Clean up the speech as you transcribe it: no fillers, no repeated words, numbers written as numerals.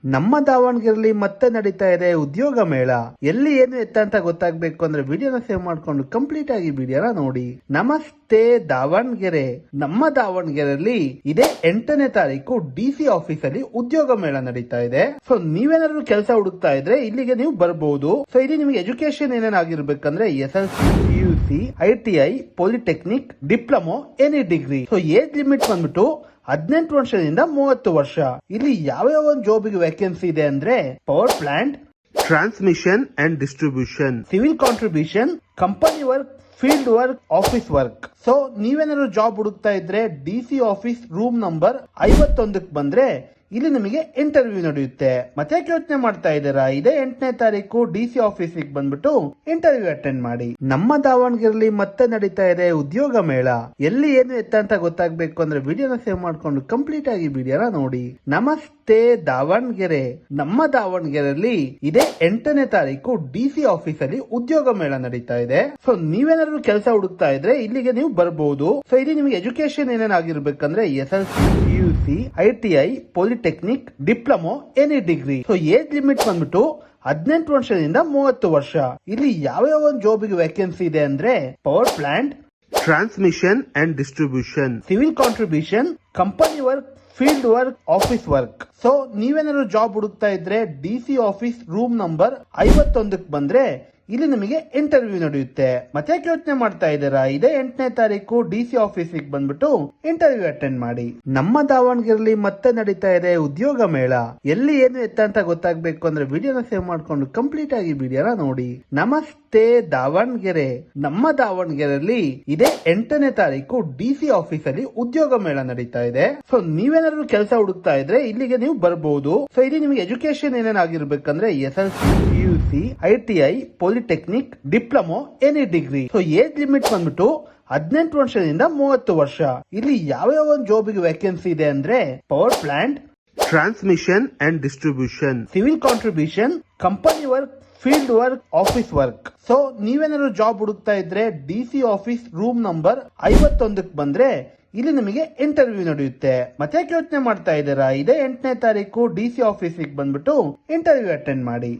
ನಮ್ಮ ದಾವಣಗೆರೆಯಲ್ಲಿ ಮತ್ತೆ ನಡೀತಾ ಇದೆ ಉದ್ಯೋಗ ಮೇಳ. ಎಲ್ಲಿ ಏನು ಎತ್ತ ಅಂತ ಗೊತ್ತಾಗ್ಬೇಕು ಅಂದ್ರೆ ವಿಡಿಯೋನ ಸೇವ್ ಮಾಡ್ಕೊಂಡು ಕಂಪ್ಲೀಟ್ ಆಗಿ ವಿಡಿಯೋನ ನೋಡಿ. ನಮಸ್ತೆ ದಾವಣಗೆರೆ. ನಮ್ಮ ದಾವಣಗೆರೆಯಲ್ಲಿ ಇದೇ 8ನೇ ತಾರೀಕು DC ಆಫೀಸ್ ಅಲ್ಲಿ ಉದ್ಯೋಗ ಮೇಳ ನಡೀತಾ ಇದೆ. ಸೊ ನೀವೇನಾದ್ರು ಕೆಲಸ ಹುಡುಕ್ತಾ ಇದ್ರೆ ಇಲ್ಲಿಗೆ ನೀವು ಬರಬಹುದು. ಸೊ ಇಲ್ಲಿ ನಿಮಗೆ ಎಜುಕೇಶನ್ ಏನೇನಾಗಿರ್ಬೇಕಂದ್ರೆ SSLC, PUC, ITI, polytechnic, diploma, any degree. So age limit ಬಂದ್ಬಿಟ್ಟು 18 ವರ್ಷದಿಂದ 30 ವರ್ಷ. ಇಲ್ಲಿ ಯಾವ ಒಂದು ಜಾಬ್ಗೆ ವೇಕೆನ್ಸಿ ಇದೆ ಅಂದ್ರೆ power plant, transmission and distribution, civil contribution, company work, field work, office work. So ನೀವೇನಾದ್ರು ಜಾಬ್ ಹುಡುಕ್ತಾ ಇದ್ರೆ DC ಆಫೀಸ್ ರೂಮ್ ನಂಬರ್ 51ಕ್ಕೆ ಬಂದ್ರೆ ಇಲ್ಲಿ ನಿಮಗೆ ಇಂಟರ್ವ್ಯೂ ನಡೆಯುತ್ತೆ. ಮತ್ತೆ ಯೋಚನೆ ಮಾಡ್ತಾ ಇದ್ದೀರಾ? ಇದೇ 8ನೇ ತಾರೀಕು DC ಆಫೀಸಿಗೆ ಬಂದ್ಬಿಟ್ಟು ಇಂಟರ್ವ್ಯೂ ಅಟೆಂಡ್ ಮಾಡಿ. ನಮ್ಮ ದಾವಣಗೆರೆಯಲ್ಲಿ ಮತ್ತೆ ನಡೀತಾ ಇದೆ ಉದ್ಯೋಗ ಮೇಳ. ಎಲ್ಲಿ ಏನು ಎತ್ತ ಅಂತ ಗೊತ್ತಾಗ್ಬೇಕು ಅಂದ್ರೆ ವಿಡಿಯೋನ ಸೇವ್ ಮಾಡ್ಕೊಂಡು ಕಂಪ್ಲೀಟ್ ಆಗಿ ವಿಡಿಯೋನ ನೋಡಿ. ನಮಸ್ತೆ ದಾವಣಗೆರೆ. ನಮ್ಮ ದಾವಣಗೆರೆಯಲ್ಲಿ ಇದೇ 8ನೇ ತಾರೀಕು DC ಆಫೀಸ್ ಅಲ್ಲಿ ಉದ್ಯೋಗ ಮೇಳ ನಡೀತಾ ಇದೆ. ಸೊ ನೀವೇನಾದ್ರು ಕೆಲಸ ಹುಡುಕ್ತಾ ಇದ್ರೆ ಇಲ್ಲಿಗೆ ನೀವು ಬರಬಹುದು. ಸೊ ಇಲ್ಲಿ ನಿಮಗೆ ಎಜುಕೇಶನ್ ಏನೇನಾಗಿರ್ಬೇಕಂದ್ರೆ SSLC, PUC, ITI, polytechnic, diploma, any degree. So age limit ಬಂದ್ಬಿಟ್ಟು 18 ವರ್ಷದಿಂದ 30 ವರ್ಷ. ಇಲ್ಲಿ ಯಾವ ಒಂದು ಜಾಬ್ಗೆ ವೇಕೆನ್ಸಿ ಇದೆ ಅಂದ್ರೆ power plant, transmission and distribution, civil contribution, company work, field work, office work. So ನೀವೇನಾದ್ರು ಜಾಬ್ ಹುಡುಕ್ತಾ ಇದ್ರೆ DC ಆಫೀಸ್ ರೂಮ್ ನಂಬರ್ 51ಕ್ಕೆ ಬಂದ್ರೆ ಇಲ್ಲಿ ನಿಮಗೆ ಇಂಟರ್ವ್ಯೂ ನಡೆಯುತ್ತೆ. ಮತ್ತೆ ಯೋಚನೆ ಮಾಡ್ತಾ ಇದ್ದೀರಾ? ಇದೇ 8ನೇ ತಾರೀಕು DC ಆಫೀಸಿಗೆ ಬಂದ್ಬಿಟ್ಟು ಇಂಟರ್ವ್ಯೂ ಅಟೆಂಡ್ ಮಾಡಿ. ನಮ್ಮ ದಾವಣಗೆರೆಯಲ್ಲಿ ಮತ್ತೆ ನಡೀತಾ ಇದೆ ಉದ್ಯೋಗ ಮೇಳ. ಎಲ್ಲಿ ಏನು ಎತ್ತ ಅಂತ ಗೊತ್ತಾಗ್ಬೇಕು ಅಂದ್ರೆ ವಿಡಿಯೋನ ಸೇವ್ ಮಾಡ್ಕೊಂಡು ಕಂಪ್ಲೀಟ್ ಆಗಿ ವಿಡಿಯೋನ ನೋಡಿ. ನಮಸ್ತೆ ದಾವಣಗೆರೆ. ನಮ್ಮ ದಾವಣಗೆರೆಯಲ್ಲಿ ಇದೇ 8ನೇ ತಾರೀಕು DC ಆಫೀಸ್ ಅಲ್ಲಿ ಉದ್ಯೋಗ ಮೇಳ ನಡೀತಾ ಇದೆ. ಸೊ ನೀವೇನಾದ್ರು ಕೆಲಸ ಹುಡುಕ್ತಾ ಇದ್ರೆ ಇಲ್ಲಿಗೆ ನೀವು ಬರಬಹುದು. ಸೊ ಇಲ್ಲಿ ನಿಮಗೆ ಎಜುಕೇಶನ್ ಏನೇನಾಗಿರ್ಬೇಕಂದ್ರೆ SSLC, PUC, ITI, polytechnic, diploma, any degree. So age limit ಬಂದ್ಬಿಟ್ಟು 18 ವರ್ಷದಿಂದ 30 ವರ್ಷ. ಇಲ್ಲಿ ಯಾವ ಒಂದು ಜಾಬ್ಗೆ ವೇಕೆನ್ಸಿ ಇದೆ ಅಂದ್ರೆ power plant, transmission and distribution, civil contribution, company work, field work, office work. So ನೀವೇನಾದ್ರು ಜಾಬ್ ಹುಡುಕ್ತಾ ಇದ್ರೆ DC ಆಫೀಸ್ ರೂಮ್ ನಂಬರ್ 51ಕ್ಕೆ ಬಂದ್ರೆ ಇಲ್ಲಿ ನಿಮಗೆ ಇಂಟರ್ವ್ಯೂ ನಡೆಯುತ್ತೆ. ಮತ್ತೆ ಯೋಚನೆ ಮಾಡ್ತಾ ಇದ್ದೀರಾ? ಇದೇ 8ನೇ ತಾರೀಕು DC ಆಫೀಸಿಗೆ ಬಂದ್ಬಿಟ್ಟು ಇಂಟರ್ವ್ಯೂ ಅಟೆಂಡ್ ಮಾಡಿ.